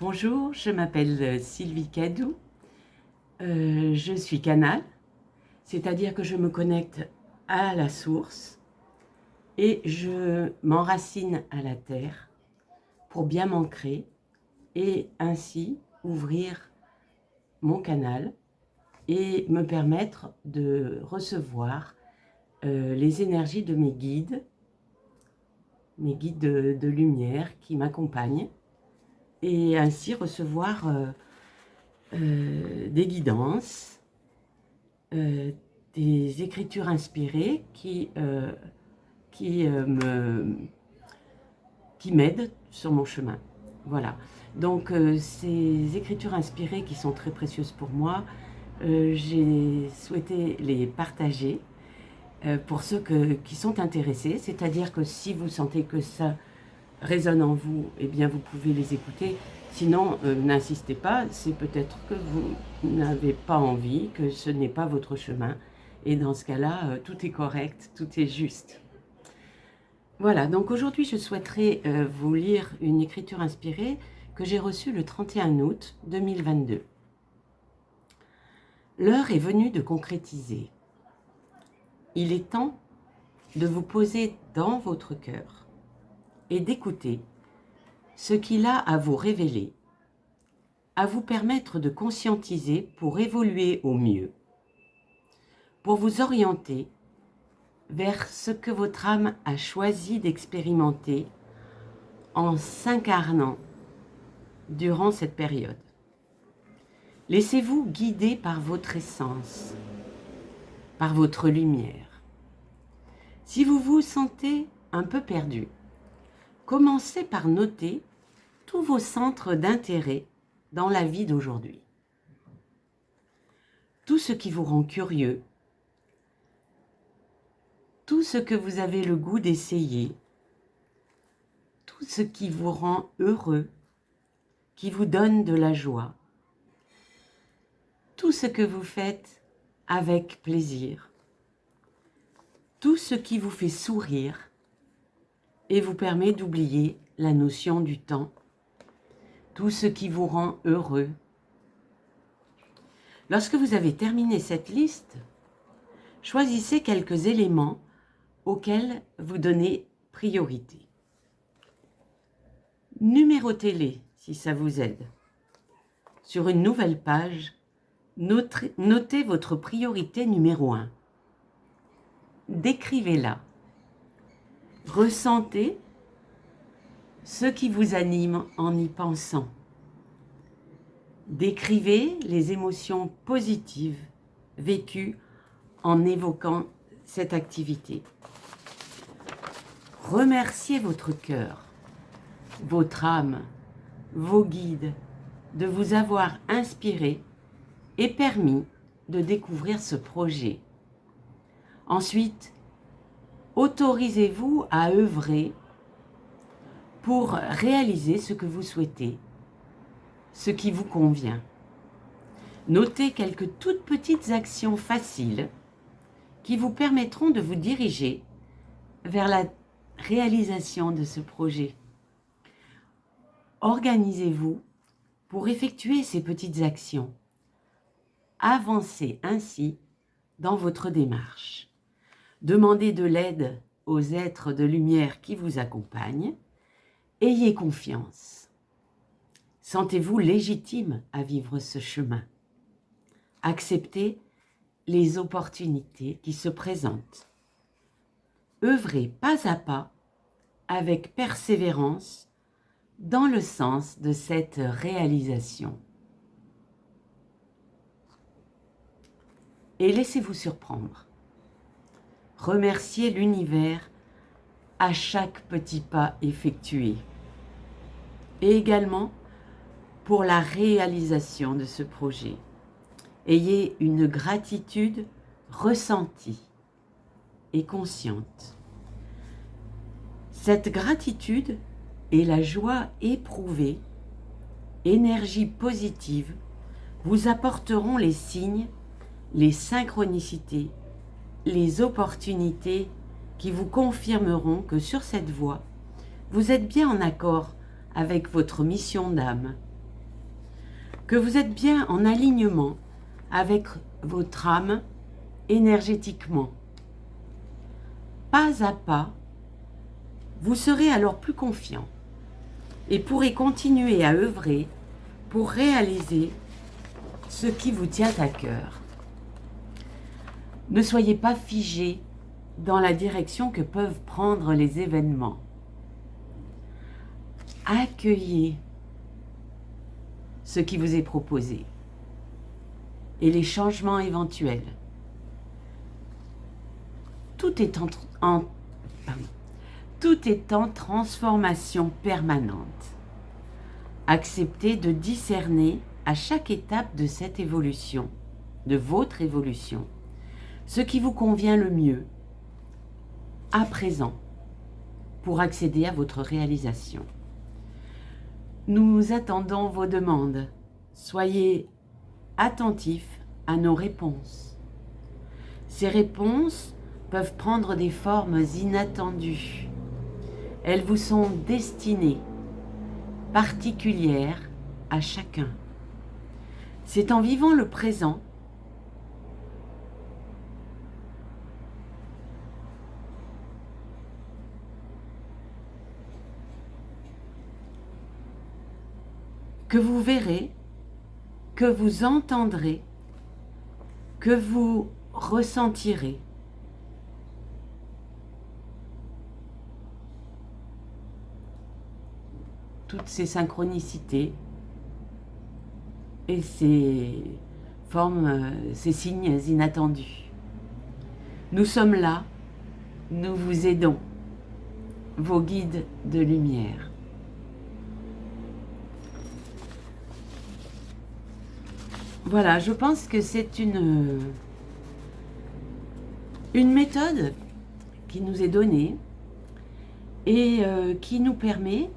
Bonjour, je m'appelle Sylvie Cadou, je suis canal, c'est-à-dire que je me connecte à la source et je m'enracine à la terre pour bien m'ancrer et ainsi ouvrir mon canal et me permettre de recevoir les énergies de mes guides de lumière qui m'accompagnent et ainsi recevoir des guidances, des écritures inspirées qui m'aident sur mon chemin. Voilà. Donc ces écritures inspirées qui sont très précieuses pour moi, j'ai souhaité les partager pour ceux qui sont intéressés. C'est-à-dire que si vous sentez que ça résonne en vous, eh bien vous pouvez les écouter. Sinon, n'insistez pas, c'est peut-être que vous n'avez pas envie, que ce n'est pas votre chemin. Et dans ce cas-là, tout est correct, tout est juste. Voilà, donc aujourd'hui, je souhaiterais vous lire une écriture inspirée que j'ai reçue le 31 août 2022. L'heure est venue de concrétiser. Il est temps de vous poser dans votre cœur et d'écouter ce qu'il a à vous révéler, à vous permettre de conscientiser pour évoluer au mieux, pour vous orienter vers ce que votre âme a choisi d'expérimenter en s'incarnant durant cette période. Laissez-vous guider par votre essence, par votre lumière. Si vous vous sentez un peu perdu, commencez par noter tous vos centres d'intérêt dans la vie d'aujourd'hui. Tout ce qui vous rend curieux, tout ce que vous avez le goût d'essayer, tout ce qui vous rend heureux, qui vous donne de la joie, tout ce que vous faites avec plaisir, tout ce qui vous fait sourire et vous permet d'oublier la notion du temps, tout ce qui vous rend heureux. Lorsque vous avez terminé cette liste, choisissez quelques éléments auxquels vous donnez priorité. Numérotez-les si ça vous aide. Sur une nouvelle page, notez votre priorité numéro 1. Décrivez-la. Ressentez ce qui vous anime en y pensant. Décrivez les émotions positives vécues en évoquant cette activité. Remerciez votre cœur, votre âme, vos guides de vous avoir inspiré et permis de découvrir ce projet. Ensuite, autorisez-vous à œuvrer pour réaliser ce que vous souhaitez, ce qui vous convient. Notez quelques toutes petites actions faciles qui vous permettront de vous diriger vers la réalisation de ce projet. Organisez-vous pour effectuer ces petites actions. Avancez ainsi dans votre démarche. Demandez de l'aide aux êtres de lumière qui vous accompagnent. Ayez confiance. Sentez-vous légitime à vivre ce chemin. Acceptez les opportunités qui se présentent. Œuvrez pas à pas, avec persévérance, dans le sens de cette réalisation. Et laissez-vous surprendre. Remerciez l'univers à chaque petit pas effectué. Et également pour la réalisation de ce projet. Ayez une gratitude ressentie et consciente. Cette gratitude et la joie éprouvée, énergie positive, vous apporteront les signes, les synchronicités, les opportunités qui vous confirmeront que sur cette voie, vous êtes bien en accord avec votre mission d'âme que vous êtes bien en alignement avec votre âme énergétiquement. Pas à pas, vous serez alors plus confiant et pourrez continuer à œuvrer pour réaliser ce qui vous tient à cœur. Ne soyez pas figé dans la direction que peuvent prendre les événements. Accueillez ce qui vous est proposé et les changements éventuels. Tout est en transformation permanente. Acceptez de discerner à chaque étape de cette évolution, de votre évolution, ce qui vous convient le mieux à présent pour accéder à votre réalisation. Nous attendons vos demandes. Soyez attentifs à nos réponses. Ces réponses peuvent prendre des formes inattendues. Elles vous sont destinées, particulières à chacun. C'est en vivant le présent que vous verrez, que vous entendrez, que vous ressentirez. Toutes ces synchronicités et ces formes, ces signes inattendus. Nous sommes là, nous vous aidons, vos guides de lumière. Voilà, je pense que c'est une méthode qui nous est donnée et qui nous permet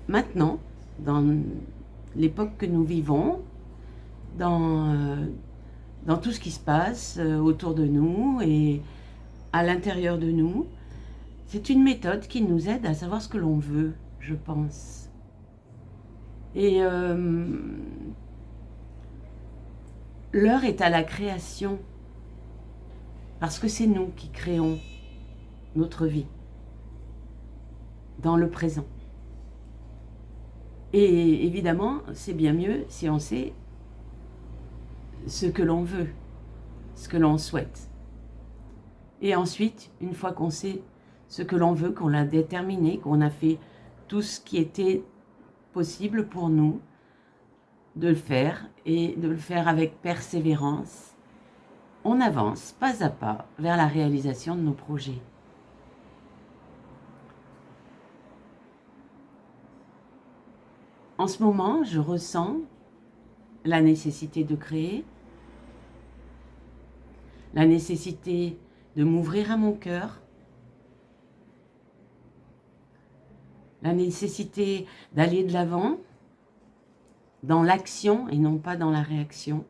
maintenant, dans l'époque que nous vivons, dans tout ce qui se passe autour de nous et à l'intérieur de nous, c'est une méthode qui nous aide à savoir ce que l'on veut, je pense. Et l'heure est à la création, parce que c'est nous qui créons notre vie dans le présent. Et évidemment, c'est bien mieux si on sait ce que l'on veut, ce que l'on souhaite. Et ensuite, une fois qu'on sait ce que l'on veut, qu'on l'a déterminé, qu'on a fait tout ce qui était possible pour nous, de le faire et de le faire avec persévérance, on avance pas à pas vers la réalisation de nos projets. En ce moment, je ressens la nécessité de créer, la nécessité de m'ouvrir à mon cœur, la nécessité d'aller de l'avant, dans l'action et non pas dans la réaction,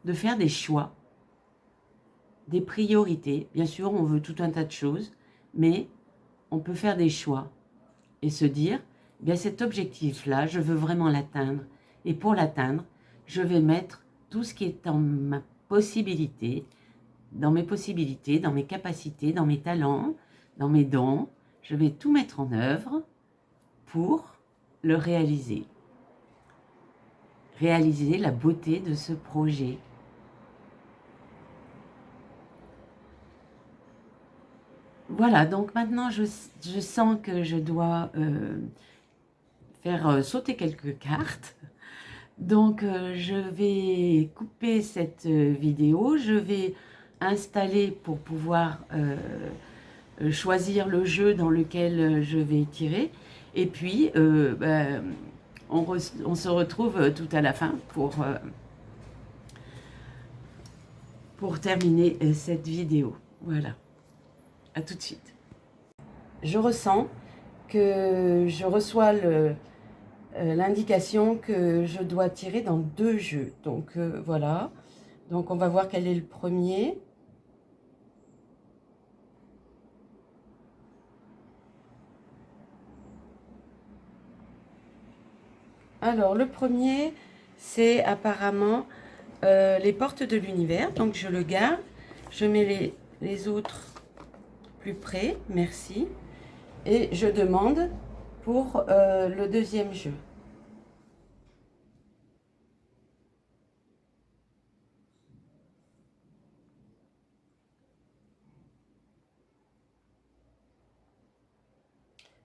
de faire des choix, des priorités. Bien sûr, on veut tout un tas de choses, mais on peut faire des choix et se dire, eh bien cet objectif-là, je veux vraiment l'atteindre. Et pour l'atteindre, je vais mettre tout ce qui est en ma possibilité, dans mes possibilités, dans mes capacités, dans mes talents, dans mes dons. Je vais tout mettre en œuvre pour le réaliser. Réaliser la beauté de ce projet. Voilà, donc maintenant je sens que je dois faire sauter quelques cartes. Donc je vais couper cette vidéo, je vais installer pour pouvoir choisir le jeu dans lequel je vais tirer. Et puis on se retrouve tout à la fin pour terminer cette vidéo. Voilà, à tout de suite. Je ressens que je reçois l'indication que je dois tirer dans 2 jeux. Donc voilà, donc on va voir quel est le premier. Alors, le premier, c'est apparemment les portes de l'univers. Donc, je le garde. Je mets les autres plus près. Merci. Et je demande pour le deuxième jeu.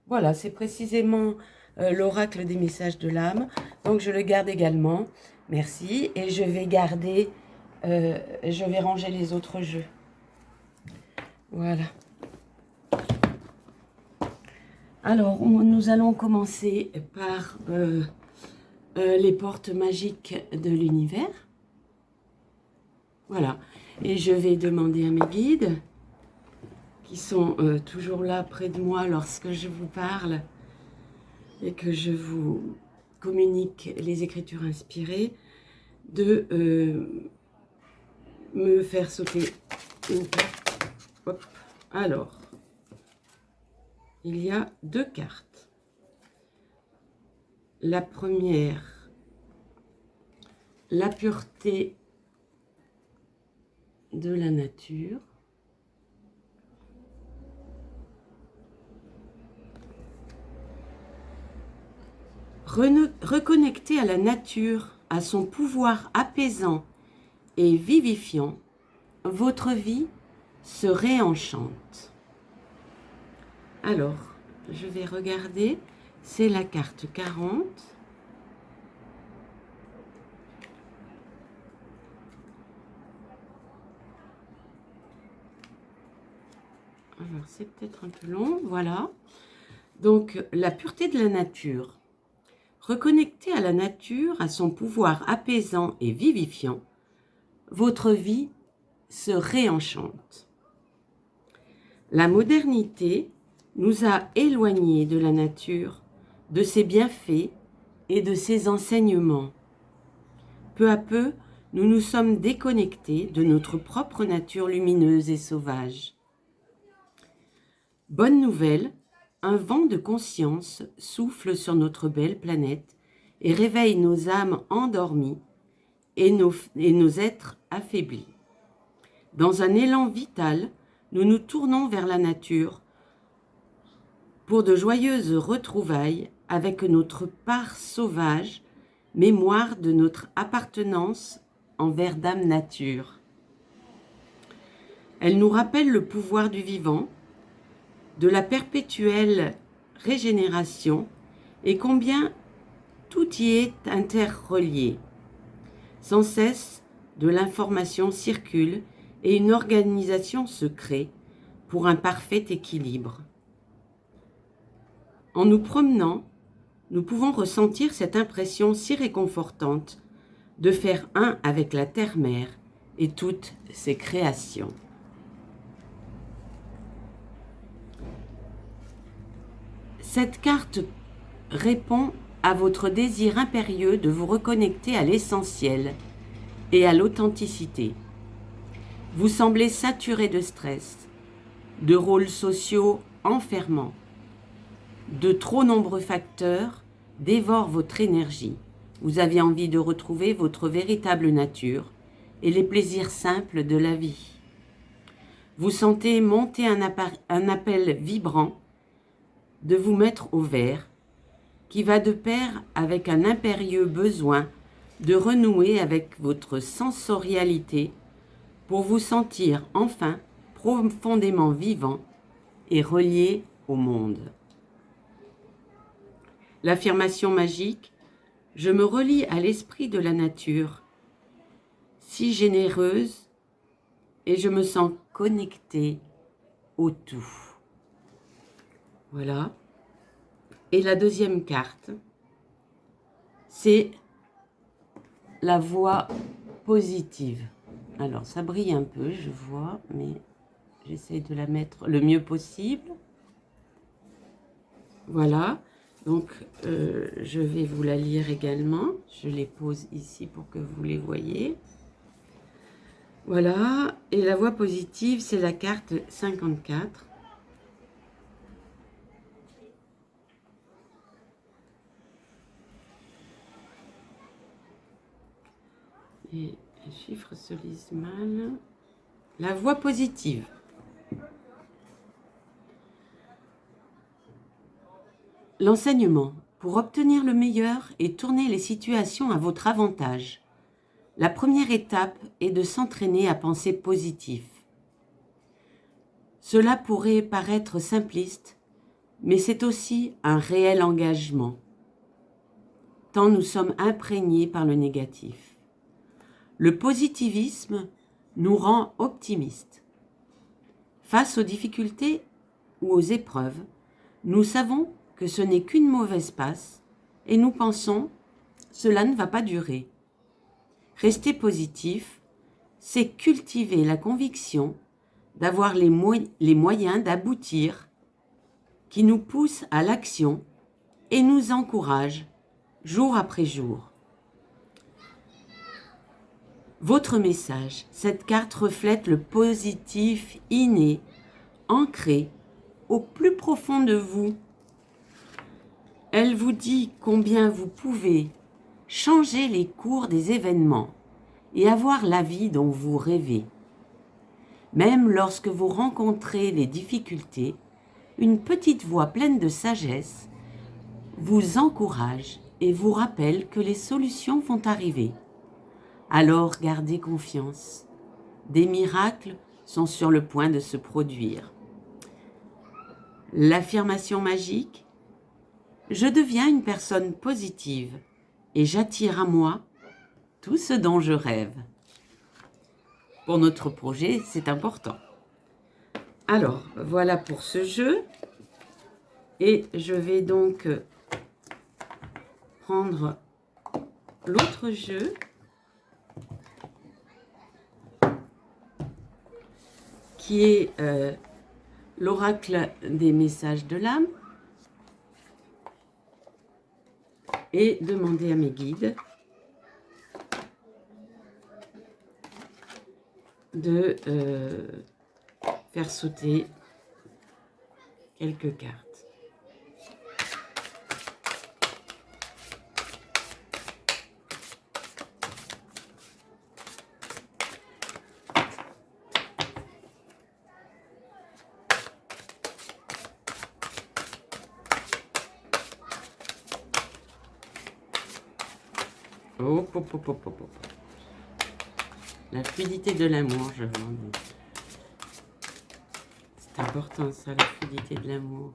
Voilà, c'est précisément l'oracle des messages de l'âme. Donc, je le garde également. Merci. Et je vais garder, je vais ranger les autres jeux. Voilà. Alors, nous allons commencer par les portes magiques de l'univers. Voilà. Et je vais demander à mes guides, qui sont toujours là près de moi lorsque je vous parle et que je vous communique les écritures inspirées, de me faire sauter une carte. Hop. Alors, il y a 2 cartes. La première, la pureté de la nature. Reconnecter à la nature, à son pouvoir apaisant et vivifiant, votre vie se réenchante. Alors, je vais regarder, c'est la carte 40. Alors, c'est peut-être un peu long, voilà. Donc, la pureté de la nature. Reconnecter à la nature, à son pouvoir apaisant et vivifiant, votre vie se réenchante. La modernité nous a éloignés de la nature, de ses bienfaits et de ses enseignements. Peu à peu, nous nous sommes déconnectés de notre propre nature lumineuse et sauvage. Bonne nouvelle, un vent de conscience souffle sur notre belle planète et réveille nos âmes endormies et nos êtres affaiblis. Dans un élan vital, nous nous tournons vers la nature pour de joyeuses retrouvailles avec notre part sauvage, mémoire de notre appartenance envers Dame Nature. Elle nous rappelle le pouvoir du vivant, de la perpétuelle régénération et combien tout y est interrelié. Sans cesse, de l'information circule et une organisation se crée pour un parfait équilibre. En nous promenant, nous pouvons ressentir cette impression si réconfortante de faire un avec la terre-mère et toutes ses créations. Cette carte répond à votre désir impérieux de vous reconnecter à l'essentiel et à l'authenticité. Vous semblez saturé de stress, de rôles sociaux enfermants. De trop nombreux facteurs dévorent votre énergie. Vous avez envie de retrouver votre véritable nature et les plaisirs simples de la vie. Vous sentez monter un appel vibrant de vous mettre au vert, qui va de pair avec un impérieux besoin de renouer avec votre sensorialité pour vous sentir enfin profondément vivant et relié au monde. L'affirmation magique, je me relie à l'esprit de la nature, si généreuse, et je me sens connectée au tout. Voilà. Et la deuxième carte, c'est la voix positive. Alors, ça brille un peu, je vois, mais j'essaie de la mettre le mieux possible. Voilà. Donc, je vais vous la lire également. Je les pose ici pour que vous les voyez. Voilà. Et la voix positive, c'est la carte 54. Et les chiffres se lisent mal. La voix positive. L'enseignement, pour obtenir le meilleur et tourner les situations à votre avantage. La première étape est de s'entraîner à penser positif. Cela pourrait paraître simpliste, mais c'est aussi un réel engagement, tant nous sommes imprégnés par le négatif. Le positivisme nous rend optimistes. Face aux difficultés ou aux épreuves, nous savons que ce n'est qu'une mauvaise passe et nous pensons « cela ne va pas durer ». Rester positif, c'est cultiver la conviction d'avoir les moyens d'aboutir, qui nous poussent à l'action et nous encouragent jour après jour. Votre message, cette carte reflète le positif inné, ancré au plus profond de vous. Elle vous dit combien vous pouvez changer les cours des événements et avoir la vie dont vous rêvez. Même lorsque vous rencontrez des difficultés, une petite voix pleine de sagesse vous encourage et vous rappelle que les solutions vont arriver. Alors gardez confiance. Des miracles sont sur le point de se produire. L'affirmation magique, je deviens une personne positive et j'attire à moi tout ce dont je rêve. Pour notre projet, c'est important. Alors, voilà pour ce jeu. Et je vais donc prendre l'autre jeu qui est l'oracle des messages de l'âme et demander à mes guides de faire sauter quelques cartes. Oh, la fluidité de l'amour, je vous en dis. C'est important ça, la fluidité de l'amour.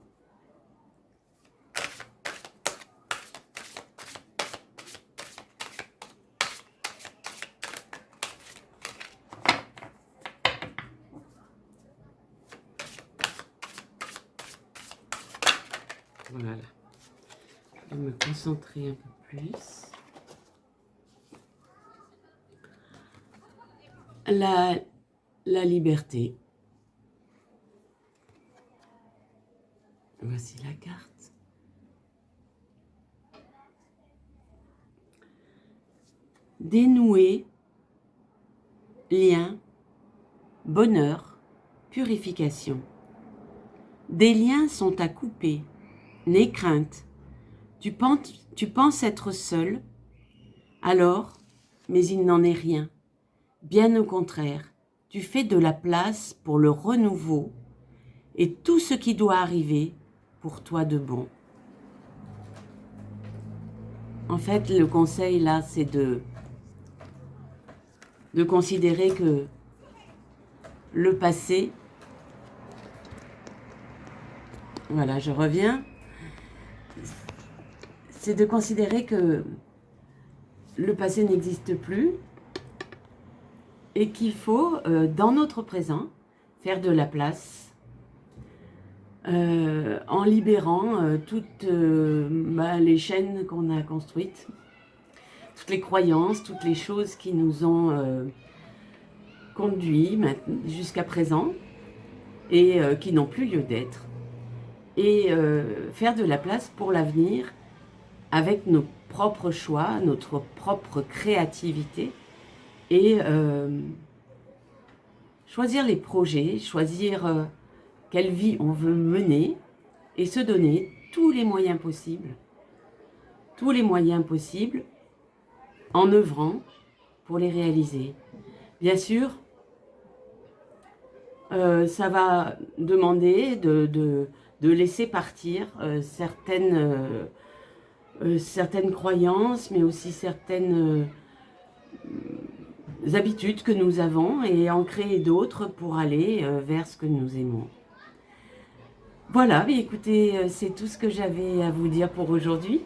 Voilà. Je vais me concentrer un peu plus. La liberté. Voici la carte. Dénouer, lien, bonheur, purification. Des liens sont à couper. N'aie crainte. Tu penses être seul, alors, mais il n'en est rien. Bien au contraire, tu fais de la place pour le renouveau et tout ce qui doit arriver pour toi de bon. En fait, le conseil là, c'est de considérer que le passé, voilà, je reviens, c'est de considérer que le passé n'existe plus et qu'il faut, dans notre présent, faire de la place en libérant toutes les chaînes qu'on a construites, toutes les croyances, toutes les choses qui nous ont conduits jusqu'à présent et qui n'ont plus lieu d'être. Et faire de la place pour l'avenir avec nos propres choix, notre propre créativité et choisir les projets, choisir quelle vie on veut mener et se donner tous les moyens possibles en œuvrant pour les réaliser. Bien sûr, ça va demander de laisser partir certaines croyances, mais aussi certaines habitudes que nous avons et en créer d'autres pour aller vers ce que nous aimons. Voilà, mais écoutez, c'est tout ce que j'avais à vous dire pour aujourd'hui.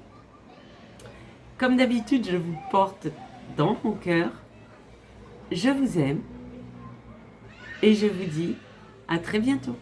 Comme d'habitude, je vous porte dans mon cœur. Je vous aime et je vous dis à très bientôt.